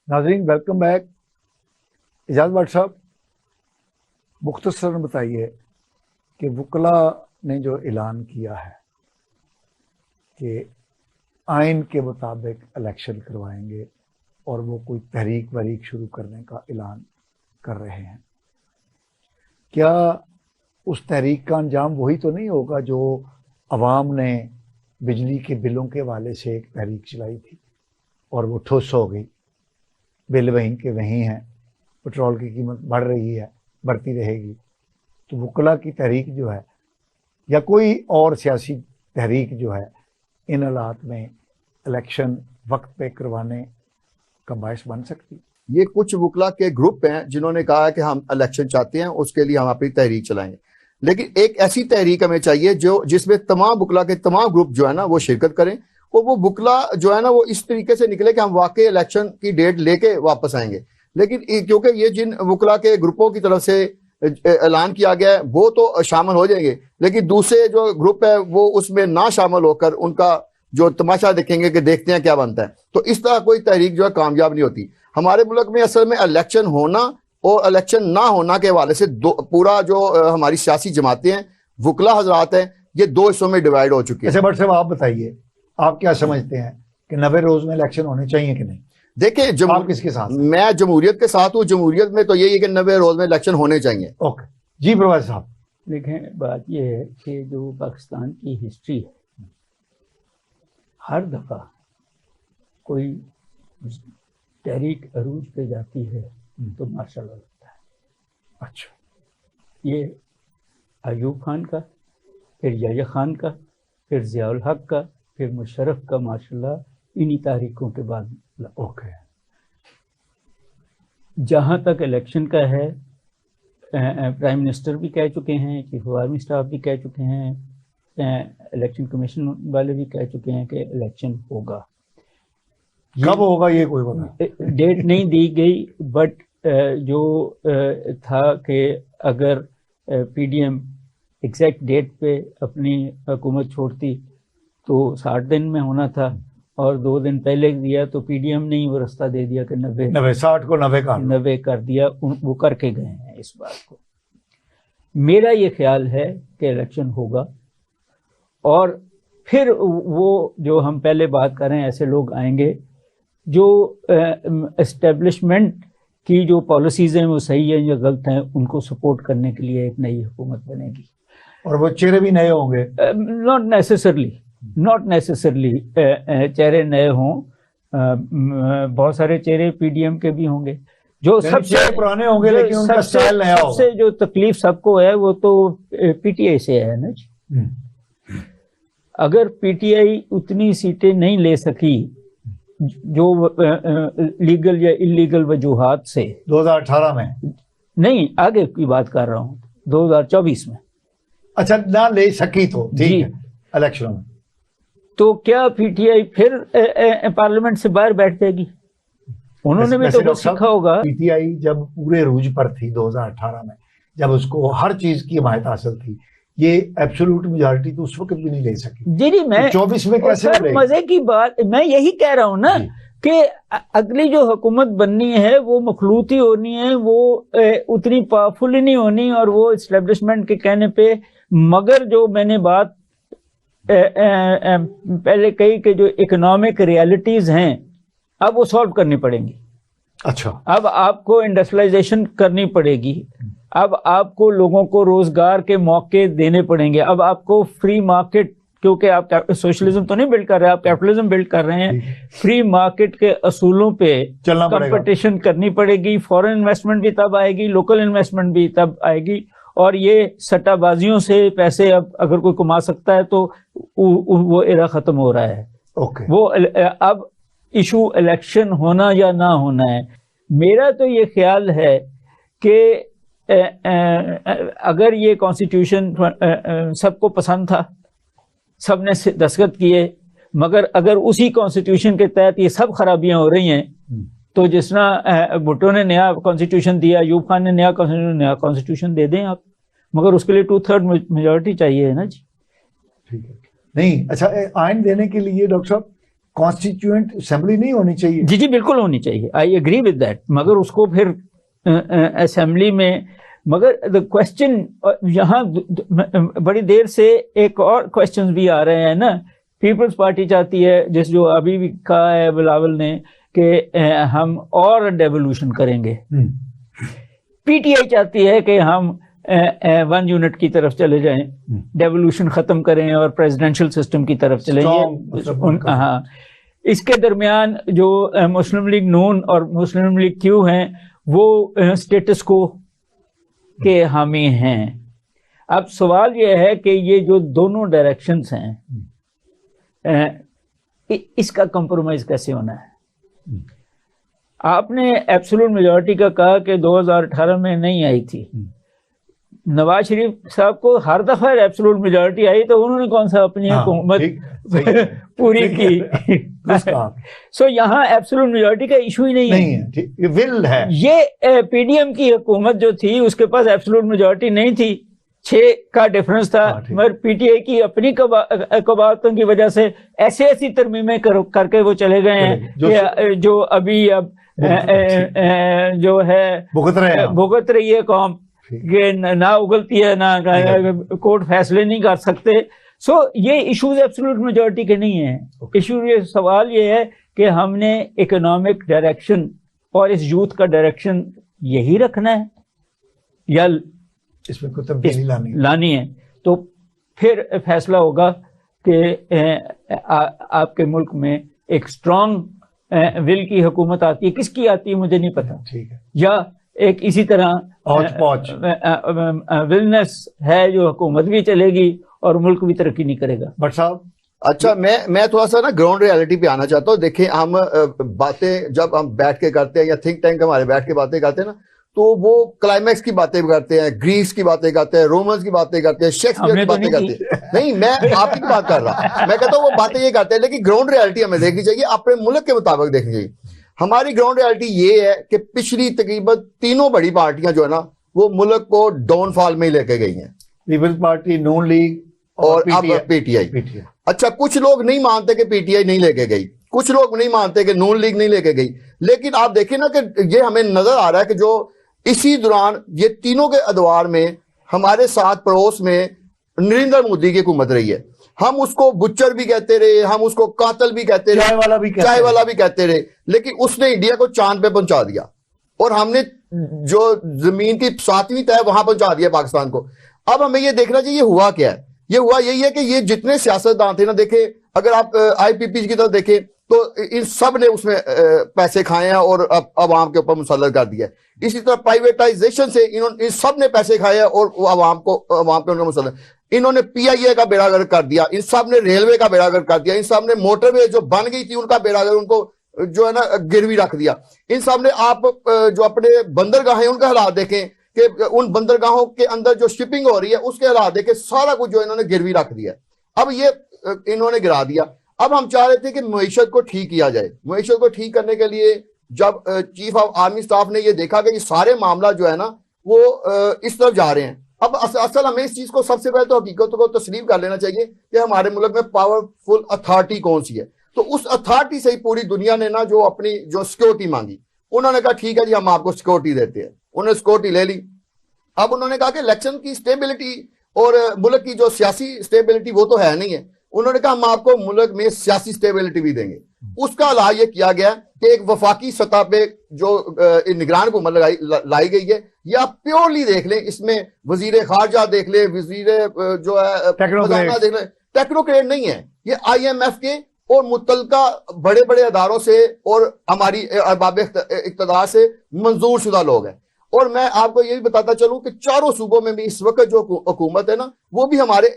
नाज़रीन, वेलकम बैक। इजाज़ भट्ट साहब, मुख्तसरन बताइए कि वकला ने जो ऐलान किया है कि आइन के मुताबिक इलेक्शन करवाएंगे और वो कोई तहरीक वरीक शुरू करने का ऐलान कर रहे हैं, क्या उस तहरीक का अंजाम वही तो नहीं होगा जो अवाम ने बिजली के बिलों के हवाले से एक तहरीक चलाई थी और वो ठुस हो गई? बिल वहीं के वहीं हैं, पेट्रोल की कीमत बढ़ रही है, बढ़ती रहेगी। तो वकला की तहरीक जो है या कोई और सियासी तहरीक जो है इन हालात में इलेक्शन वक्त पे करवाने का बायस बन सकती? ये कुछ वकला के ग्रुप हैं जिन्होंने कहा है कि हम इलेक्शन चाहते हैं, उसके लिए हम अपनी तहरीक चलाएंगे। लेकिन एक ऐसी तहरीक हमें चाहिए जो जिसमें तमाम वकला के तमाम ग्रुप जो है ना वो शिरकत करें, और वो वकला जो है ना वो इस तरीके से निकले कि हम वाकई इलेक्शन की डेट लेके वापस आएंगे। लेकिन क्योंकि ये जिन वकला के ग्रुपों की तरफ से ऐलान किया गया है वो तो शामिल हो जाएंगे, लेकिन दूसरे जो ग्रुप है वो उसमें ना शामिल होकर उनका जो तमाशा देखेंगे कि देखते हैं क्या बनता है। तो इस तरह कोई तहरीक जो है कामयाब नहीं होती। हमारे मुल्क में असल में इलेक्शन होना और इलेक्शन ना होना के हवाले से पूरा जो हमारी सियासी जमातें हैं, वकला हजरात हैं, ये दो हिस्सों में डिवाइड हो चुकी है। अच्छा भट्ट साहब, आप बताइए, आप क्या समझते हैं कि 90 रोज में इलेक्शन होने चाहिए कि नहीं? देखिए, आप किसके साथ? मैं जमहूरियत के साथ हूँ। जमहूरियत में तो यही है कि 90 रोज में इलेक्शन होने चाहिए। ओके जी, प्रोफेसर साहब। देखें, बात यह है कि जो पाकिस्तान की हिस्ट्री है, हर दफा कोई तहरीक अरूज पे जाती है तो मार्शल लॉ लगता है। अच्छा, ये अयूब खान का, फिर याह्या खान का, फिर ज़ियाउल हक का, फिर मुशर्रफ का मार्शल लॉ इन्हीं तारीखों के बाद। ओके, जहाँ तक इलेक्शन का है, प्राइम मिनिस्टर भी कह चुके हैं, चीफ ऑफ आर्मी स्टाफ भी कह चुके हैं, इलेक्शन कमीशन वाले भी कह चुके हैं कि इलेक्शन होगा। कब होगा ये कोई पता डेट नहीं दी गई, बट जो था कि अगर पीडीएम एग्जैक्ट डेट पे अपनी हुकूमत छोड़ती तो 60 दिन में होना था, और 2 दिन पहले दिया तो पीडीएम ने ही वो रास्ता दे दिया कि 60 को 90 कर दिया। वो करके गए हैं इस बात को। मेरा ये ख्याल है कि इलेक्शन होगा, और फिर वो जो हम पहले बात कर रहे हैं, ऐसे लोग आएंगे जो एस्टेब्लिशमेंट की जो पॉलिसीज हैं वो सही है या गलत हैं, उनको सपोर्ट करने के लिए एक नई हुकूमत बनेगी। और वो चेहरे भी नए होंगे? नॉट नेसेसरली चेहरे नए हों, बहुत सारे चेहरे पीडीएम के भी होंगे जो सबसे पुराने होंगे, लेकिन उनका स्टाइल नया होगा। सबसे जो तकलीफ सबको है वो तो पीटीआई से है ना जी। अगर पीटीआई उतनी सीटें नहीं ले सकी जो लीगल या इलीगल वजूहात से 2018 में, नहीं आगे की बात कर रहा हूँ, 2024 में, अच्छा ना ले सकी तो ठीक है इलेक्शन में, तो क्या पीटीआई फिर पार्लियामेंट से बाहर बैठ जाएगी? उन्होंने भी तो कुछ सीखा होगा। पीटीआई जब पूरे रूज पर थी 2018 में, जब उसको हर चीज की हिमायत हासिल थी, ये एब्सोल्यूट मेजॉरिटी तो उस वक्त भी नहीं ले सकी। जी मैं 24 में कैसे? मजे की बात मैं यही कह रहा हूं ना कि अगली जो हुकूमत बननी है वो मखलूती होनी है, वो उतनी पावरफुल नहीं होनी, और वो एस्टेब्लिशमेंट के कहने पे। मगर जो मैंने बात पहले कही कि जो इकोनॉमिक रियलिटीज हैं अब वो सॉल्व करनी पड़ेंगी। अच्छा, अब आपको इंडस्ट्रियलाइजेशन करनी पड़ेगी, अब आपको लोगों को रोजगार के मौके देने पड़ेंगे, अब आपको फ्री मार्केट, क्योंकि आप सोशलिज्म तो नहीं बिल्ड कर रहे हैं, आप कैपिटलिज्म बिल्ड कर रहे हैं, फ्री मार्केट के असूलों पे कंपटीशन करनी पड़ेगी। फॉरेन इन्वेस्टमेंट भी तब आएगी, लोकल इन्वेस्टमेंट भी तब आएगी, और ये सट्टाबाजियों से पैसे अब अगर कोई कमा सकता है तो वो एरा खत्म हो रहा है। ओके, वो अब इशू इलेक्शन होना या ना होना है। मेरा तो ये ख्याल है कि अगर ये कॉन्स्टिट्यूशन सबको पसंद था, सबने दस्तखत किए, मगर अगर उसी कॉन्स्टिट्यूशन के तहत ये सब खराबियां हो रही हैं, तो जिसना भुट्टो ने नया कॉन्स्टिट्यूशन दिया, यूब खान ने नया कॉन्स्टिट्यूशन दे दें आप, मगर उसके लिए 2/3 मेजोरिटी चाहिए है ना जी। ठीक है, नहीं अच्छा, आइन देने के लिए डॉक्टर साहब कॉन्स्टिट्यूएंट असेंबली नहीं होनी चाहिए? जी बिल्कुल होनी चाहिए, आई एग्री विद दैट, मगर उसको फिर असेंबली में, मगर द क्वेश्चन यहाँ बड़ी देर से एक और क्वेश्चन भी आ रहे हैं ना। पीपल्स पार्टी चाहती है, जिस जो अभी भी कहा है बिलावल ने, कि हम और डेवोल्यूशन करेंगे। पीटीआई चाहती है कि हम 1 यूनिट की तरफ चले जाएं, डेवोल्यूशन खत्म करें और प्रेसिडेंशियल सिस्टम की तरफ चले जाएं। हाँ, इसके दरमियान जो मुस्लिम लीग नून और मुस्लिम लीग क्यू हैं वो स्टेटस को के हामी हैं। अब सवाल यह है कि ये जो दोनों डायरेक्शंस हैं, इसका कंप्रोमाइज कैसे होना है? आपने एब्सोल्यूट मेजॉरिटी का कहा कि 2018 में नहीं आई थी। नवाज शरीफ साहब को हर दफा एब्सोल्यूट मेजॉरिटी आई तो उन्होंने कौन सा अपनी हुकूमत पूरी की? सो यहाँ एब्सोल्यूट मेजॉरिटी का इशू ही नहीं है, ये विल है। ये पीडीएम की हुकूमत जो थी उसके पास एब्सोल्यूट मेजॉरिटी नहीं थी, 6 का डिफरेंस था, मगर पीटीआई की अपनी कबातों की वजह से ऐसी तरमीमें करके वो चले गए हैं जो अभी अब जो है भुगत रही है कौम, ना उगलती है ना कोर्ट फैसले नहीं कर सकते। सो ये इश्यूज एब्सोल्यूट मेजॉरिटी के नहीं है। इशू ये सवाल ये है कि हमने इकोनॉमिक डायरेक्शन और इस यूथ का डायरेक्शन यही रखना है या इसमें कोई तब्दीली लानी है, तो फिर फैसला होगा कि आपके मुल्क में एक स्ट्रॉन्ग विल की हुकूमत आती है, किसकी आती है मुझे नहीं पता, ठीक है, या एक इसी तरह विलनेस है जो हुकूमत भी चलेगी और मुल्क भी तरक्की नहीं करेगा। बट साहब अच्छा, मैं थोड़ा सा ना ग्राउंड रियलिटी पे आना चाहता हूँ। देखिए, हम बातें जब हम बैठ के करते हैं या थिंक टैंक हमारे बैठ के बातें करते हैं ना, तो वो क्लाइमैक्स की बातें करते हैं, ग्रीस की बातें करते हैं, रोमन्स की बातें करते हैं, शेक्सपियर की बातें करते हैं। नहीं, मैं आपकी बात कर रहा, मैं कहता हूँ वो बातें ये करते हैं, लेकिन ग्राउंड रियलिटी हमें देखनी चाहिए, अपने मुल्क के मुताबिक देखनी चाहिए। हमारी ग्राउंड रियलिटी ये है कि पिछली तकरीबन 3 बड़ी पार्टियां जो है ना, वो मुल्क को डाउनफॉल में ही लेके गई हैं। पीपल्स पार्टी, नून लीग और अब पीटीआई। अच्छा, कुछ लोग नहीं मानते कि पीटीआई नहीं लेके गई, कुछ लोग नहीं मानते कि नून लीग नहीं लेके गई, लेकिन आप देखिए ना कि ये हमें नजर आ रहा है कि जो इसी दौरान ये तीनों के अदवार में हमारे साथ पड़ोस में नरेंद्र मोदी की हुकूमत रही है। हम उसको बुच्चर भी कहते रहे, हम उसको कातल भी कहते रहे, चाय वाला भी कहते रहे, लेकिन उसने इंडिया को चांद पे पहुंचा दिया और हमने जो जमीन की 7वीं तह वहां पहुंचा दिया पाकिस्तान को। अब हमें ये देखना चाहिए हुआ क्या है। ये हुआ यही है कि ये जितने सियासतदान थे ना, देखे अगर आप आईपीपी की तरफ देखें तो इन सब ने उसमें पैसे खाए हैं और अब आवाम के ऊपर मुसल्लत कर दिया है। इसी तरह प्राइवेटाइजेशन से इन्होंने इन सब ने पैसे खाए हैं और आवाम पे उन्होंने मुसल्लत। इन्होंने पीआईए का बेड़ा गर्क कर दिया, इन सब ने रेलवे का बेड़ा गर्क कर दिया, इन सब ने मोटरवे जो बन गई थी उनका बेड़ा गर्क उनको जो है ना गिरवी रख दिया। इन सब ने आप जो अपने बंदरगाहें उनका हालात देखें कि उन बंदरगाहों के अंदर जो शिपिंग हो रही है उसके हालात देखें, सारा कुछ जो इन्होंने गिरवी रख दिया। अब ये इन्होंने गिरा दिया। अब हम चाह रहे थे कि मईशत को ठीक किया जाए। मईशत को ठीक करने के लिए जब चीफ ऑफ आर्मी स्टाफ ने ये देखा कि ये सारे मामला जो है ना वो इस तरफ जा रहे हैं, अब असल हमें इस चीज को सबसे पहले तो हकीकत को तस्लीम कर लेना चाहिए कि हमारे मुल्क में पावरफुल अथॉरिटी कौन सी है। तो उस अथॉरिटी से ही पूरी दुनिया ने ना जो अपनी जो सिक्योरिटी मांगी, उन्होंने कहा ठीक है जी हम आपको सिक्योरिटी देते हैं। उन्होंने सिक्योरिटी ले ली। अब उन्होंने कहा कि इलेक्शन की स्टेबिलिटी और मुल्क की जो सियासी स्टेबिलिटी वो तो है नहीं है। उन्होंने कहा हम आपको मुल्क में सियासी स्टेबिलिटी भी देंगे। उसका अलावा यह किया गया कि एक वफाकी सतह पे जो निगरान हुकूमत लाई गई है, ये आप प्योरली देख लें, इसमें वजीर खारजा देख ले, वजीर जो है देख ले, टेक्नोक्रेट नहीं है। ये IMF के और मुतलका बड़े बड़े अदारों से और हमारी अरबाब इक़्तिदार से मंजूर शुदा लोग हैं। और मैं आपको ये भी बताता चलूं कि चारों सूबों में भी इस वक्त जो हुकूमत है ना वो भी हमारे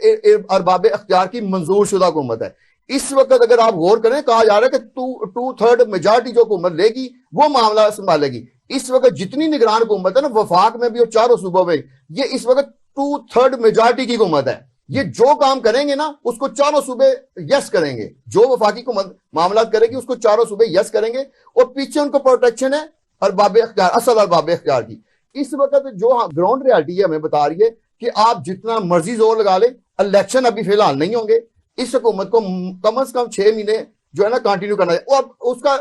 अरबाब इख्तियार की मंजूर शुदा हुकूमत है। इस वक्त अगर आप गौर करें, कहा जा रहा है कि 2/3 मेजॉरिटी जो हुकूमत लेगी वो मामला संभालेगी। इस वक्त जितनी निगरान हुकूमत है ना वफाक में भी और चारों सूबों में, ये इस वक्त 2/3 मेजॉरिटी की हुकूमत है। ये जो काम करेंगे ना उसको चारों सूबे यस करेंगे। जो वफाकी हुकूमत मामला करेगी उसको चारों सूबे यस करेंगे और पीछे उनको प्रोटेक्शन है अरबाब इख्तियार, असल अरबाब इख्तियार की। इस वक्त जो ग्राउंड रियलिटी है हमें बता रही है कि आप जितना मर्जी जोर लगा ले, इलेक्शन अभी फिलहाल नहीं होंगे। इस हुकूमत को कम से कम 6 महीने जो है ना कंटिन्यू करना है। और उसका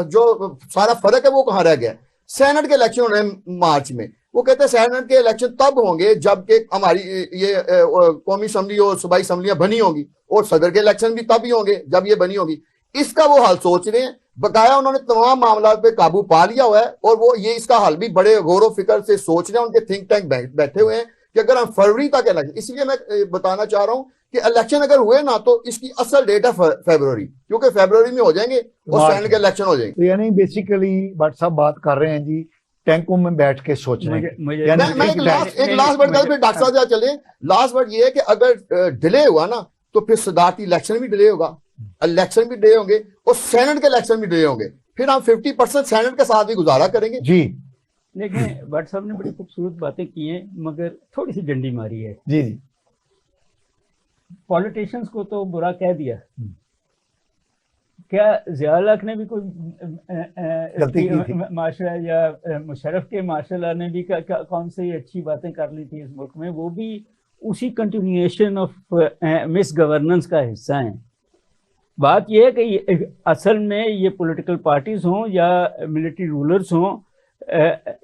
जो सारा फर्क है वो कहाँ रह गया। सेनेट के इलेक्शन हो रहे हैं मार्च में, वो कहते हैं सेनेट के इलेक्शन तब होंगे जबकि हमारी ये कौमी असम्बली और सूबाई असम्बलियां बनी होंगी, और सदर के इलेक्शन भी तब ही होंगे जब ये बनी होगी। इसका वो हल सोच रहे हैं। बकाया उन्होंने तमाम मामला पे काबू पा लिया हुआ है और वो ये इसका हल भी बड़े गौर फिक्र से सोच रहे हैं। उनके थिंक टैंक बैठे हुए हैं कि अगर हम फरवरी तक इलेक्शन, इसलिए मैं बताना चाह रहा हूं कि इलेक्शन अगर हुए ना तो इसकी असल डेट है फरवरी, क्योंकि फरवरी में हो जाएंगे और सेनेट के इलेक्शन हो जाएंगे। तो यानी बेसिकली भट्ट साहब बात कर रहे हैं जी टैंकों में बैठ के सोच रहे हैं। मैं एक लास्ट वर्ड फिर डॉक्टर साहब चले। लास्ट वर्ड ये है कि अगर डिले हुआ ना तो फिर सदारती इलेक्शन भी डिले होगा, इलेक्शन भी डिले होंगे और सेनेट के इलेक्शन भी डिले होंगे। फिर हम 50% सेनेट के साथ भी गुजारा करेंगे जी। देखें भट्ट साहब ने बड़ी खूबसूरत बातें की हैं मगर थोड़ी सी डंडी मारी है जी जी। पॉलिटिशियंस को तो बुरा कह दिया, क्या ज़िया ने भी कोई माशरा या मुशर्रफ के माशाल्लाह ने भी कौन सी अच्छी बातें कर ली थी इस मुल्क में, वो भी उसी कंटिन्यूएशन ऑफ मिस गवर्नेंस का हिस्सा हैं। बात यह है कि असल में ये पॉलिटिकल पार्टीज हों या मिलिट्री रूलर्स हों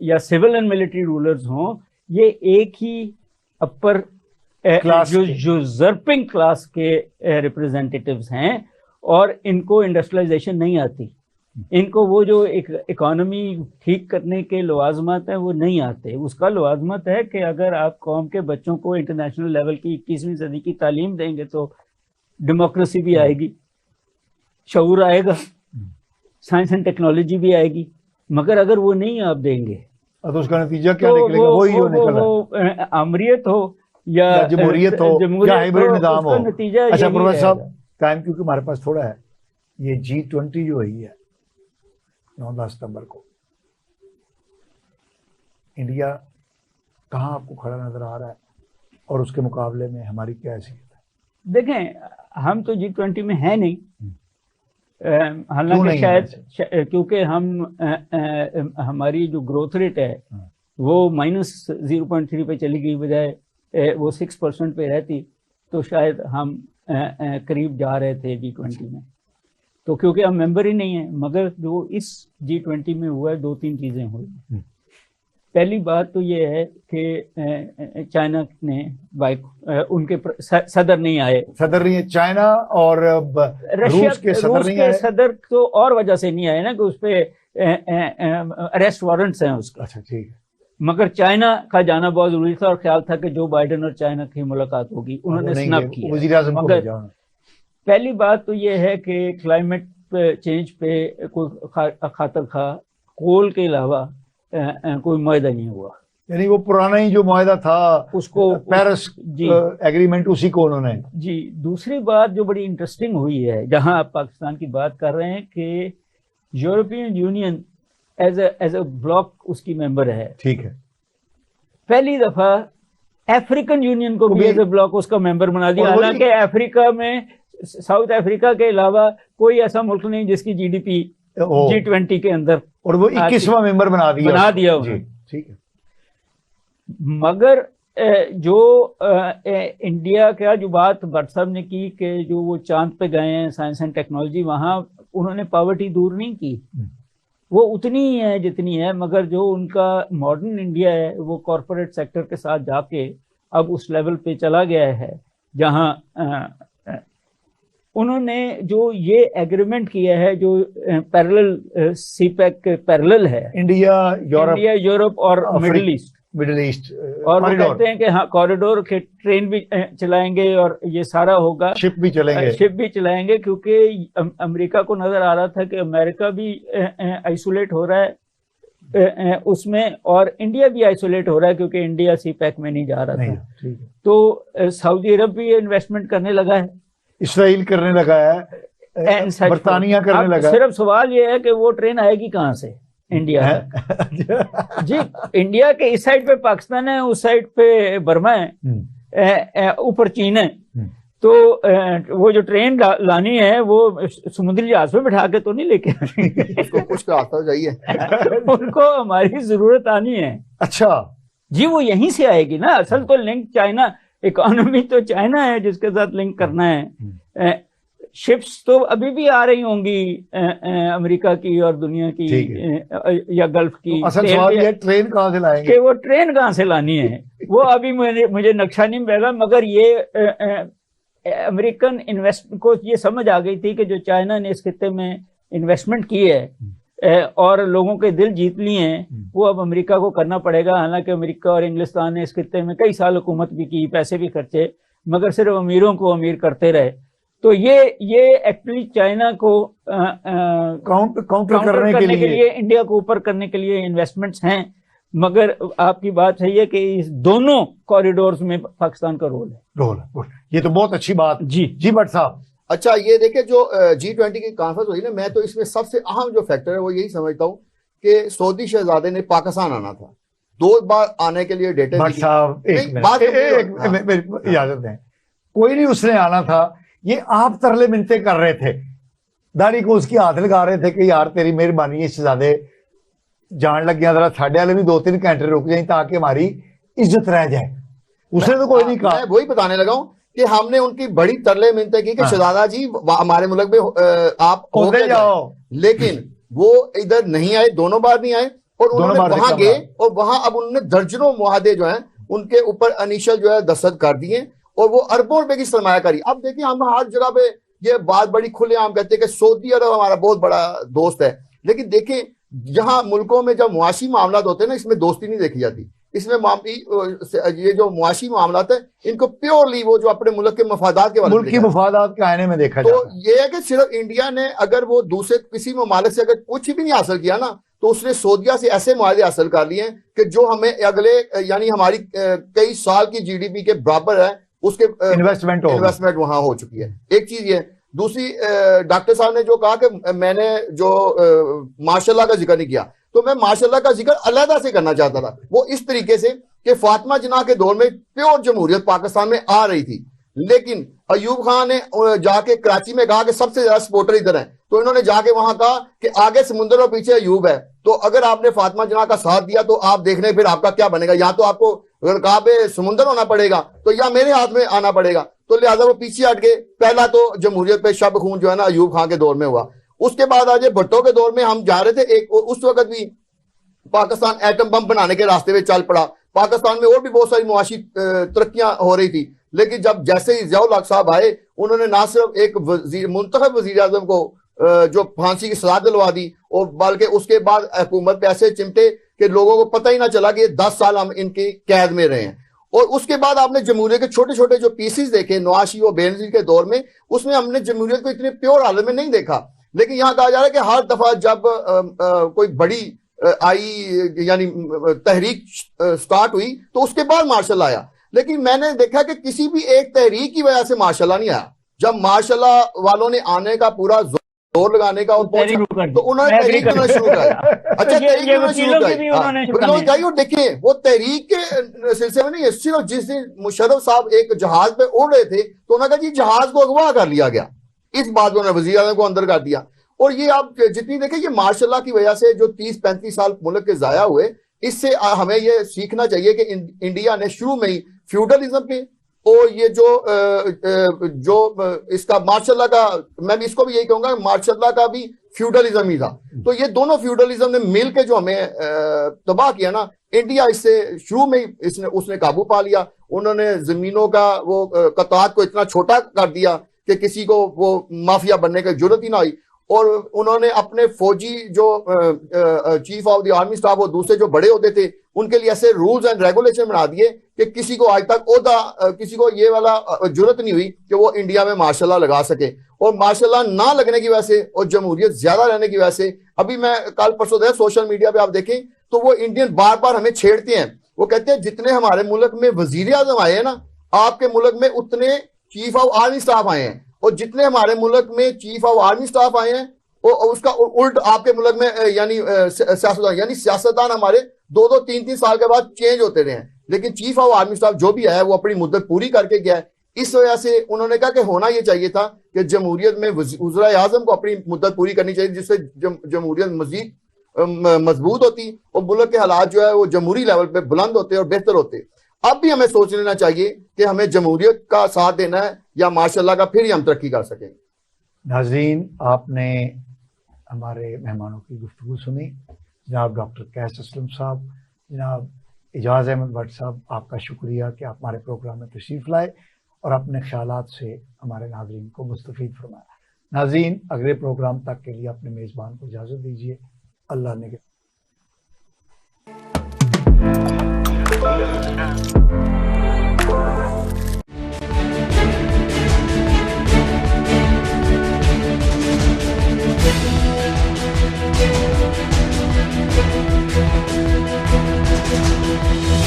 या सिविल एंड मिलिट्री रूलर्स हों, ये एक ही अपर जो जर्पिंग क्लास के रिप्रेजेंटेटिव्स हैं और इनको इंडस्ट्रियलाइजेशन नहीं आती। इनको वो जो एक इकोनॉमी ठीक करने के लवाजमत हैं वो नहीं आते। उसका लवाजमत है कि अगर आप कौम के बच्चों को इंटरनेशनल लेवल की 21वीं सदी की तालीम देंगे तो डेमोक्रेसी भी आएगी, शऊर आएगा, साइंस एंड टेक्नोलॉजी भी आएगी। मगर अगर वो नहीं आप देंगे तो उसका नतीजा क्या निकलेगा? वही हो निकला, वो अमरीयत हो या जमहूरियत हो या हाइब्रिड निज़ाम हो। नतीजा अच्छा प्रोफेसर साहब टाइम क्योंकि हमारे पास थोड़ा है, ये G20 जो हुई है 9-10 सितंबर को, इंडिया कहाँ आपको खड़ा नजर आ रहा है और उसके मुकाबले में हमारी क्या हैसियत है? देखें हम तो G20 में है नहीं, हालांकि शायद क्योंकि हम हमारी जो ग्रोथ रेट है वो -0.3 पे चली गई, बजाय वो 6% पे रहती तो शायद हम करीब जा रहे थे G20 में। तो क्योंकि हम मेंबर ही नहीं है। मगर जो इस G20 में हुआ है 2-3 चीज़ें हुई। पहली बात तो ये है कि चाइना ने उनके सदर नहीं आए, चाइना और रूस के सदर नहीं आए। सदर तो और वजह से नहीं आए ना कि उस पर अरेस्ट वारंट्स हैं उसका। अच्छा ठीक है। मगर चाइना का जाना बहुत जरूरी था और ख्याल था कि जो बाइडेन और चाइना की मुलाकात होगी, उन्होंने स्नब किया। वज़ीर-ए-आज़म को मगर पहली बात तो ये है कि क्लाइमेट चेंज पे कोई खातर खा, कोल के अलावा कोई मुआहदा नहीं हुआ। यानी वो पुराना ही जो मुआहदा था उसको पेरिस एग्रीमेंट, उसी को उन्होंने जी। दूसरी बात जो बड़ी इंटरेस्टिंग हुई है, जहां आप पाकिस्तान की बात कर रहे हैं, कि European Union as a bloc उसकी मेंबर है, ठीक है। पहली दफा अफ्रीकन यूनियन को भी एज अ ब्लॉक उसका मेंबर बना दिया। हालांकि अफ्रीका में साउथ अफ्रीका के अलावा कोई ऐसा मुल्क नहीं जिसकी जीडीपी G20 के अंदर, और वो 21वां मेंबर बना दिया ठीक है। मगर जो इंडिया का जो बात भट्ट साहब ने की कि जो वो चांद पे गए हैं साइंस एंड टेक्नोलॉजी, वहां उन्होंने पॉवर्टी दूर नहीं की, वो उतनी ही है जितनी है, मगर जो उनका मॉडर्न इंडिया है वो कॉरपोरेट सेक्टर के साथ जाके अब उस लेवल पे चला गया है जहां उन्होंने जो ये एग्रीमेंट किया है, जो पैरेलल सीपैक पैरेलल है, इंडिया यूरोप और मिडिल ईस्ट, और वो कहते हैं कि हाँ कॉरिडोर के ट्रेन भी चलाएंगे और ये सारा होगा, शिप भी चलाएंगे, क्योंकि अमेरिका को नजर आ रहा था कि अमेरिका भी आइसोलेट हो रहा है उसमें, और इंडिया भी आइसोलेट हो रहा है क्योंकि इंडिया सीपैक में नहीं जा रहा था। तो सऊदी अरब भी इन्वेस्टमेंट करने लगा है, इसराइल करने लगा है, बर्तानिया करने लगा है। सिर्फ सवाल ये है कि वो ट्रेन आएगी कहाँ से इंडिया जी। इंडिया के इस साइड पे पाकिस्तान है, उस साइड पे बर्मा है, ऊपर चीन है, तो वो जो ट्रेन लानी है वो समुद्री जहाज पे बिठा के तो नहीं लेके उसको कुछ तो आता चाहिए उनको हमारी जरूरत आनी है। अच्छा जी, वो यहीं से आएगी ना। असल तो लिंक चाइना, इकोनॉमी तो चाइना है जिसके साथ लिंक करना है। शिप्स तो अभी भी आ रही होंगी अमेरिका की और दुनिया की या गल्फ की। तो असल सवाल ये ट्रेन कहाँ से लाएंगे, कि वो ट्रेन कहाँ से लानी है वो अभी मुझे नक्शा नहीं मिलेगा, मगर ये अमेरिकन इन्वेस्ट को ये समझ आ गई थी कि जो चाइना ने इस खित्ते में इन्वेस्टमेंट की है और लोगों के दिल जीत लिए हैं, वो अब अमेरिका को करना पड़ेगा। हालांकि अमेरिका और इंग्लिस्तान ने इस खित्ते में कई साल हुकूमत भी की, पैसे भी खर्चे, मगर सिर्फ अमीरों को अमीर करते रहे। तो ये एक्चुअली चाइना को काउंटर करने के लिए इंडिया को ऊपर करने के लिए इन्वेस्टमेंट्स हैं। मगर आपकी बात सही है कि इस दोनों कॉरिडोर्स में पाकिस्तान का रोल है। ये तो बहुत अच्छी बात जी भट्ट साहब। अच्छा, ये देखिए जो G20 की कॉन्फ्रेंस हुई ना, मैं तो इसमें सबसे अहम जो फैक्टर है वो यही समझता हूँ कि सऊदी शहजादे ने पाकिस्तान आना था, 2 बार आने के लिए डेटे भट्ट साहब इजाजत दें, कोई नहीं उसने आना था, ये आप तरले मिनते कर रहे थे, दाढ़ी को उसकी हाथ लगा रहे थे कि यार तेरी मेहरबानी है शहजादे, जान लग गया जरा साढ़े वाले भी 2-3 घंटे रुक जाए ताकि हमारी इज्जत रह जाए। उसने तो कोई नहीं कहा। मैं वही बताने लगा हूं कि हमने उनकी बड़ी तरले मिनते की कि शहजादा जी हमारे मुल्क में आप होते जाओ, लेकिन वो इधर नहीं आए, दोनों बार नहीं आए, और उन्होंने वहां गए और वहां अब उन्होंने दर्जनों मुआहदे जो हैं उनके ऊपर अनिशल जो है दस्तखत कर दिए और वो अरबों रुपए की सरमायाकारी। अब देखिए हम हर जगह पे ये बात बड़ी खुलेआम कहते हैं कि सऊदी अरब हमारा बहुत बड़ा दोस्त है, लेकिन देखिए जहां मुल्कों में जब मुआशी मामला होते हैं ना, इसमें दोस्ती नहीं देखी जाती, इसमें ये जो मुआशी मामला है इनको प्योरली वो जो अपने मुल्क के मफादात के मुल्क की मफादात के आईने में देखा तो ये है कि सिर्फ इंडिया ने अगर वो दूसरे किसी ममालिक से अगर कुछ भी नहीं हासिल किया ना, तो उसने सऊदीया से ऐसे मुआहदे हासिल कर लिए कि जो हमें अगले यानी हमारी कई साल की जीडीपी के बराबर है, उसके इन्वेस्टमेंट वहां हो चुकी है। एक चीज ये, दूसरी डॉक्टर साहब ने जो कहा कि मैंने जो माशाल्लाह का जिक्र नहीं किया, तो मैं माशाल्लाह का जिक्र अलहदा से करना चाहता था। वो इस तरीके से कि फातिमा जिन्ना के दौर में प्योर जमहूरियत पाकिस्तान में आ रही थी, लेकिन अयूब खान ने जाके कराची में कहा कि सबसे ज्यादा सपोर्टर इधर है, तो इन्होंने जाके वहां कहा कि आगे समुद्र और पीछे अयूब है, तो अगर आपने फातिमा जिन्ना का साथ दिया तो आप देख लें फिर आपका क्या बनेगा, या तो आपको अगर काबे समुद्र होना पड़ेगा तो या मेरे हाथ में आना पड़ेगा। तो लिहाजा वो पीछे हट गए। पहला तो जमहूरियत पे शब खून जो है ना अयूब खान के दौर में हुआ, उसके बाद आज भुट्टो के दौर में हम जा रहे थे, एक उस वक्त भी पाकिस्तान एटम बम बनाने के रास्ते में चल पड़ा, पाकिस्तान में और भी बहुत सारी मुआशी तरक्कियां हो रही थी, लेकिन जब जैसे ही ज़ियाउल हक साहब आए उन्होंने ना सिर्फ एक मुंतखब वजीर आज़म को जो फांसी की सजा दिलवा दी, और बल्कि उसके बाद हुकूमत पे ऐसे चिमटे कि लोगों को पता ही ना चला कि 10 साल हम इनकी कैद में रहे हैं। और उसके बाद आपने जमहूरियत के छोटे छोटे जो पीसेस देखे नवाज शरीफ और बेनजीर के दौर में, उसमें हमने जमहूरियत को इतने प्योर हालत में नहीं देखा। लेकिन यहाँ कहा जा रहा है कि हर दफा जब कोई बड़ी आई यानी तहरीक स्टार्ट हुई तो उसके बाद मार्शल आया। लेकिन मैंने देखा कि किसी भी एक तहरीक की वजह से मार्शल नहीं आया। जब मार्शल वालों ने आने का पूरा जोर लगाने का और तो उन्होंने तहरीक करना शुरू किया। अच्छा, तहरीक करना शुरू किया और देखें वो तहरीक के सिलसिले में नहीं, सिर्फ जिस दिन मुशर्रफ साहब एक जहाज पे उड़ रहे थे तो उन्होंने कहा जी जहाज को अगवा कर लिया गया, इस बात को उन्होंने वज़ीर आज़म को अंदर कर दिया। और ये आप जितनी देखें ये मार्शल की वजह से जो 30-35 साल मुल्क के जाया हुए, इससे हमें ये सीखना चाहिए कि इंडिया ने शुरू में ही फ्यूडलिज्म पे और ये जो इसका मार्शल का, मैं भी इसको भी यही कहूंगा मार्शल का भी फ्यूडलिज्म ही था। तो ये दोनों फ्यूडलिज्म ने मिल के जो हमें तबाह किया ना, इंडिया इससे शुरू में ही उसने काबू पा लिया। उन्होंने जमीनों का वो कतार को इतना छोटा कर दिया कि किसी को वो माफिया बनने की जरूरत ही ना हुई। और उन्होंने अपने फौजी जो chief of the army staff और दूसरे जो बड़े होते थे उनके लिए ऐसे रूल्स एंड रेगुलेशन बना दिए कि किसी को आज तक किसी को ये वाला जरूरत नहीं हुई कि वो इंडिया में मार्शल लॉ लगा सके। और मार्शल लॉ ना लगने की वजह से और जमहूरियत ज्यादा रहने की वजह से, अभी मैं कल परसों देखा सोशल मीडिया पे आप देखें तो वो इंडियन बार बार हमें छेड़ते हैं। वो कहते हैं जितने हमारे मुल्क में वजीर आजम आए हैं ना, आपके मुल्क में उतने चीफ ऑफ आर्मी स्टाफ आए हैं, और जितने हमारे मुल्क में चीफ ऑफ आर्मी स्टाफ आए हैं और उसका उल्ट आपके मुल्क में यानी सियासतदान हमारे 2-2, 3-3 साल के बाद चेंज होते रहे हैं, लेकिन चीफ ऑफ आर्मी स्टाफ जो भी आया वो अपनी मुद्दत पूरी करके गया है। इस वजह से उन्होंने कहा कि होना ये चाहिए था कि जमहूरियत में वज़ीर आज़म को अपनी मुद्दत पूरी करनी चाहिए, जिससे जमहूरियत मजीद मजबूत होती और मुल्क के हालात जो है वो जमहूरी लेवल पे बुलंद होते और बेहतर होते। अब भी हमें सोच लेना चाहिए कि हमें जमहूरियत का साथ देना है या मार्शल लॉ का, फिर ही हम तरक्की कर सकेंगे। नाज़रीन, आपने हमारे मेहमानों की गुफ्तगू सुनी। जनाब डॉक्टर कैस असलम साहब, जनाब एजाज अहमद भट्ट साहब, आपका शुक्रिया कि आप हमारे प्रोग्राम में तशरीफ़ लाए और अपने ख्यालात से हमारे नाज़रीन को मुस्तफ़ीद फरमाया। नाज़रीन, अगले प्रोग्राम तक के लिए अपने मेज़बान को इजाज़त दीजिए। अल्लाह ने